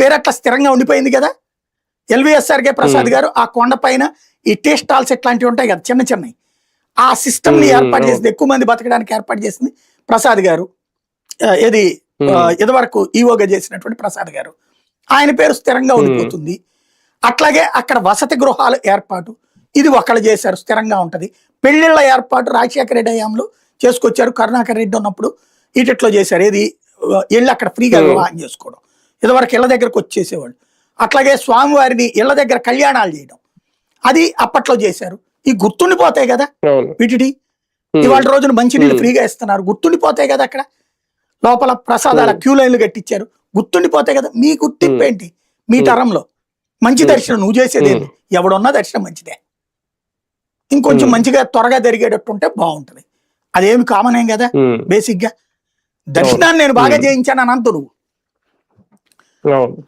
పేరు అట్లా స్థిరంగా ఉండిపోయింది కదా. ఎల్విఎస్ఆర్కే ప్రసాద్ గారు ఆ కొండ పైన ఈ టీ స్టాల్స్ ఇట్లాంటివి ఉంటాయి కదా చిన్న చిన్నవి, ఆ సిస్టమ్ ని ఏర్పాటు చేసింది, ఎక్కువ మంది బతకడానికి ఏర్పాటు చేసింది ప్రసాద్ గారు. ఇది ఇదివరకు ఈవోగా చేసినటువంటి ప్రసాద్ గారు, ఆయన పేరు స్థిరంగా ఉండిపోతుంది. అట్లాగే అక్కడ వసతి గృహాల ఏర్పాటు ఇది ఒకళ్ళు చేశారు, స్థిరంగా ఉంటది. పెళ్లిళ్ల ఏర్పాటు రాజశేఖర రెడ్డి హయాంలో చేసుకొచ్చారు, కరుణాకర్ రెడ్డి ఉన్నప్పుడు ఈటిట్లో చేశారు. ఏది ఇళ్ళు అక్కడ ఫ్రీగా వివాహం చేసుకోవడం, ఇదివరకు ఇళ్ల దగ్గరకు వచ్చేసేవాళ్ళు. అట్లాగే స్వామివారిని ఇళ్ల దగ్గర కళ్యాణాలు చేయడం, అది అప్పట్లో చేశారు. ఈ గుర్తుండిపోతాయి కదా వీటిని. ఇవాళ రోజున మంచినీళ్ళు ఫ్రీగా ఇస్తున్నారు, గుర్తుండిపోతాయి కదా. అక్కడ లోపల ప్రసాదాల క్యూ లైన్లు కట్టించారు, గుర్తుండిపోతాయి కదా. మీ గుర్తింపు ఏంటి మీ తరంలో? మంచి దర్శనం నువ్వు చేసేది ఎవడున్నా దర్శనం మంచిదే, ఇంకొంచెం మంచిగా త్వరగా జరిగేటట్టు ఉంటే బాగుంటది. అదేమి కామన్ ఏం కదా. బేసిక్ గా దర్శనాన్ని నేను బాగా చేయించాను అని అంటూ నువ్వు,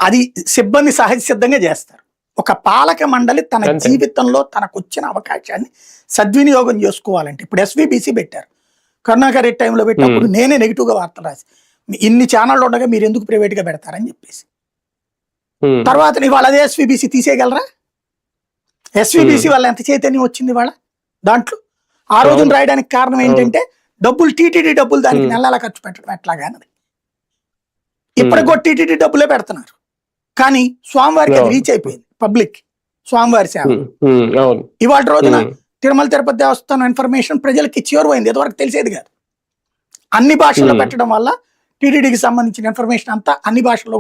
అది సిబ్బంది సహజ సిద్ధంగా చేస్తారు. ఒక పాలక మండలి తన జీవితంలో తనకు వచ్చిన అవకాశాన్ని సద్వినియోగం చేసుకోవాలంటే, ఇప్పుడు ఎస్విబిసి పెట్టారు, కరుణాకర్ రెడ్డి టైంలో పెట్టినప్పుడు నేనే నెగిటివ్ గా వార్తలు రాసి, ఇన్ని ఛానళ్ళు ఉండగా మీరు ఎందుకు ప్రైవేట్ గా పెడతారని చెప్పేసి. తర్వాత ఇవాళ అదే ఎస్విబిసి తీసేయగలరా? ఎస్విబిసి వల్ల ఎంత చైతన్యం వచ్చింది వాళ్ళ దాంట్లో. ఆ రోజున రాయడానికి కారణం ఏంటంటే డబ్బులు, టీటీడీ డబ్బులు దానికి నెలలా ఖర్చు పెట్టడం ఎట్లాగా అన్నది. ఇప్పటికి కూడా టీటీడీ డబ్బులే పెడుతున్నారు, కానీ స్వామివారికి అది రీచ్ అయిపోయింది పబ్లిక్, స్వామివారి సేవ. ఇవాళ రోజున తిరుమల తిరుపతి దేవస్థానం ఇన్ఫర్మేషన్ ప్రజలకి చేరువైంది, ఇదివరకు తెలిసేది కాదు. అన్ని భాషల్లో పెట్టడం వల్ల టీటీడీకి సంబంధించిన ఇన్ఫర్మేషన్ అంతా అన్ని భాషల్లో